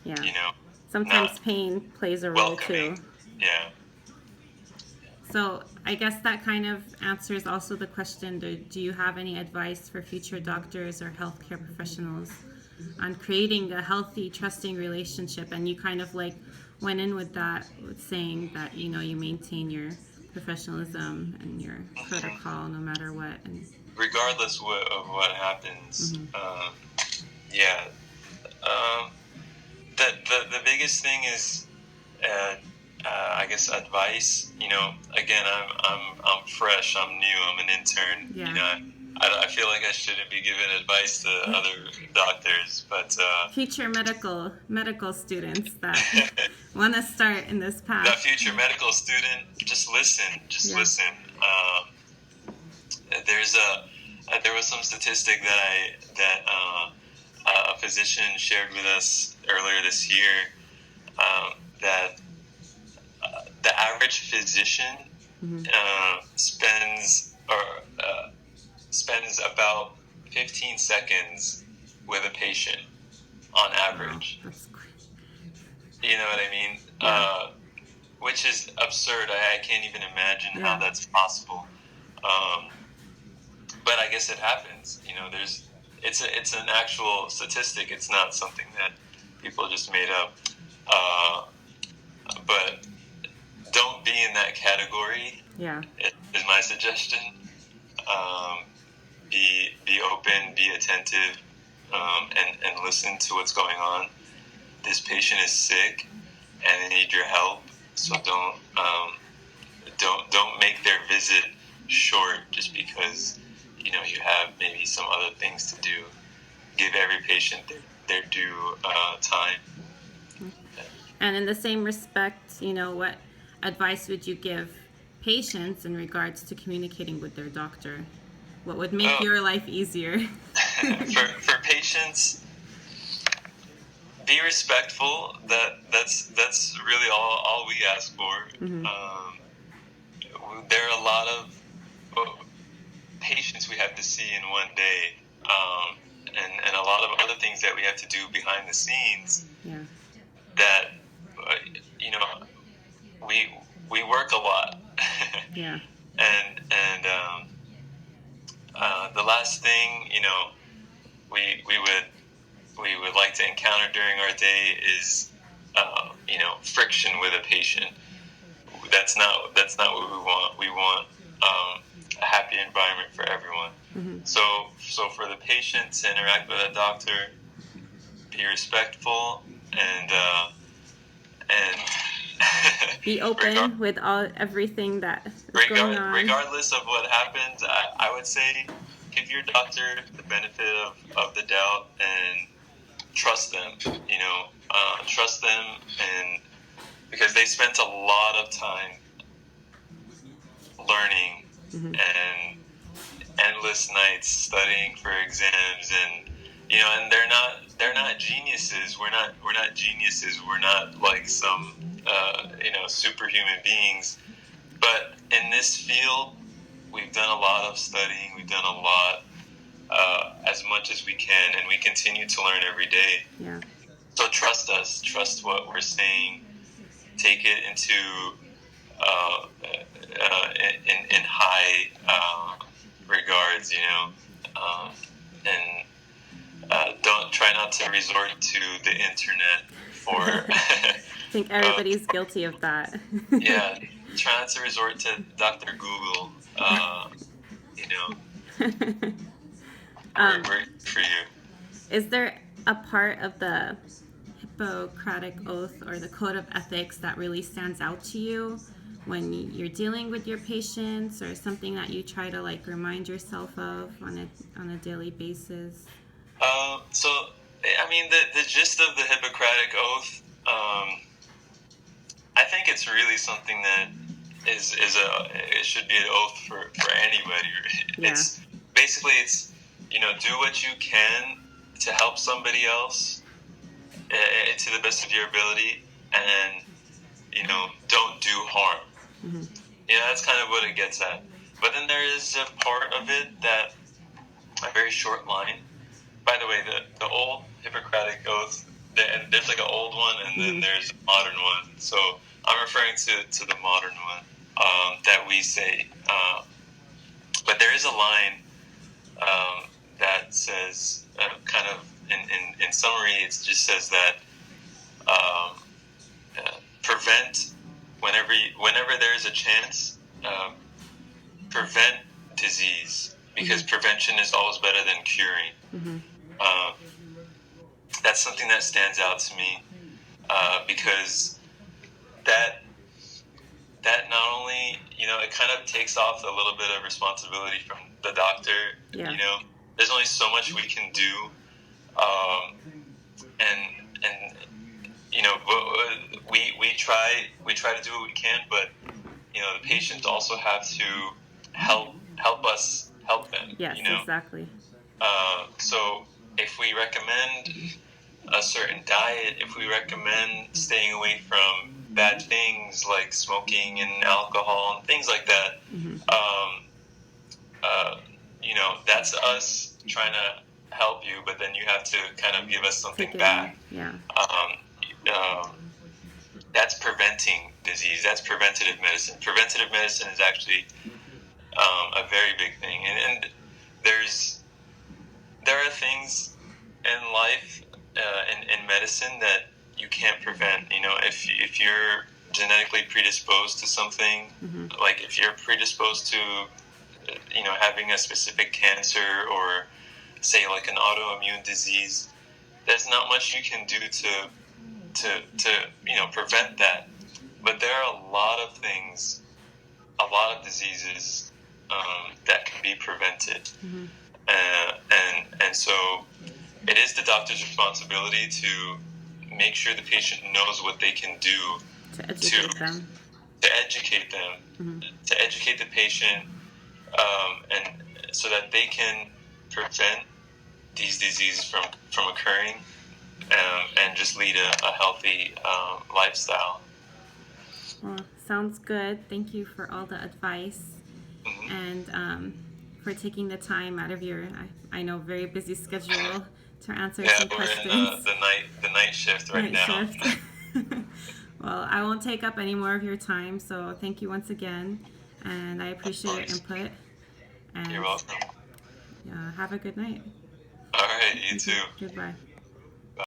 Yeah. you know, Sometimes not pain plays a role too. welcoming. Yeah. So I guess that kind of answers also the question, do you have any advice for future doctors or healthcare professionals on creating a healthy, trusting relationship? And you kind of like went in with that, with saying that, you maintain your professionalism and your Hmm. protocol no matter what. And Regardless of what happens, mm-hmm. yeah. Um, the biggest thing is, uh, I guess, advice. Again, I'm fresh. I'm new. I'm an intern. Yeah. I feel like I shouldn't be giving advice to other doctors, but Future medical students that want to start in this that path. future medical student, just listen. Just Yeah. listen. There was some statistic that a physician shared with us earlier this year, that the average physician Mm-hmm. spends about 15 seconds with a patient on Wow, average. that's great. You know what I mean? Yeah. Which is absurd. I can't even imagine how Yeah. that's possible. Um, but I guess it happens. It's an actual statistic. It's not something that people just made up. Uh, but don't be in that category. Yeah. Is my suggestion. Um, be open, be attentive, and listen to what's going on. This patient is sick, and they need your help. So don't make their visit short just because you have maybe some other things to do. Give every patient their due time. And in the same respect, what advice would you give patients in regards to communicating with their doctor? What would make Oh, your life easier? for patients, be respectful. That's really all we ask for. Mm-hmm. There are a lot of patients we have to see in one day, and a lot of other things that we have to do behind the scenes. Yeah. That uh, you know we we work a lot, Yeah. and the last thing we we would we would like to encounter during our day is friction with a patient. That's not what we want. We want a happy environment for everyone. Mm-hmm. So for the patient to interact with a doctor, be respectful and Be open with everything that is going on. regardless of what happens, I would say give your doctor the benefit of the doubt and trust them. Trust them, and because they spent a lot of time learning Mm-hmm. and endless nights studying for exams, and they're not geniuses. We're not geniuses. We're not like some superhuman beings. But in this field, we've done a lot of studying. We've done a lot, as much as we can, and we continue to learn every day. Yeah. So trust us. Trust what we're saying. Take it into in high regards, and don't try not to resort to the internet for I think uh, everybody's guilty of that. yeah, try not to resort to Dr. Google. You know, um, we're for you. is there a part of the Hippocratic Oath or the Code of Ethics that really stands out to you when you're dealing with your patients, or something that you try to like remind yourself of on a daily basis? So, I mean, the gist of the Hippocratic Oath, I think it's really something that it should be an oath for anybody. Yeah. It's basically do what you can to help somebody else, to the best of your ability, and don't do harm. Mm-hmm. That's kind of what it gets at. But then there is a part of it a very short line. By the way, the old Hippocratic Oath there's like an old one, and then there's a modern one. So I'm referring to the modern one that we say. But there is a line that says, kind of in summary, it just says that prevent whenever there is a chance, prevent disease, because prevention is always better than curing. That's something that stands out to me, because that not only, it kind of takes off a little bit of responsibility from the doctor. Yeah. There's only so much we can do, and we try to do what we can, but the patients also have to help us help them. Yes, exactly. So if we recommend a certain diet, if we recommend staying away from bad things like smoking and alcohol and things like that, that's us trying to help you, but then you have to kind of give us something back. Yeah. That's preventing disease. That's preventative medicine. Preventative medicine is actually a very big thing, and there are things in life, in medicine, that you can't prevent. If you're genetically predisposed to something, like if you're predisposed to having a specific cancer, or say like an autoimmune disease, there's not much you can do to prevent that. But there are a lot of things, a lot of diseases that can be prevented. And so it is the doctor's responsibility to make sure the patient knows what they can do to educate them, to educate the patient, and so that they can prevent these diseases from occurring, and just lead a healthy lifestyle. Well, sounds good. Thank you for all the advice, and for taking the time out of your, I know, very busy schedule to answer some questions. We're in the night shift right now. Well, I won't take up any more of your time, so thank you once again, and I appreciate your input. And you're welcome. have a good night. All right, you too. Goodbye.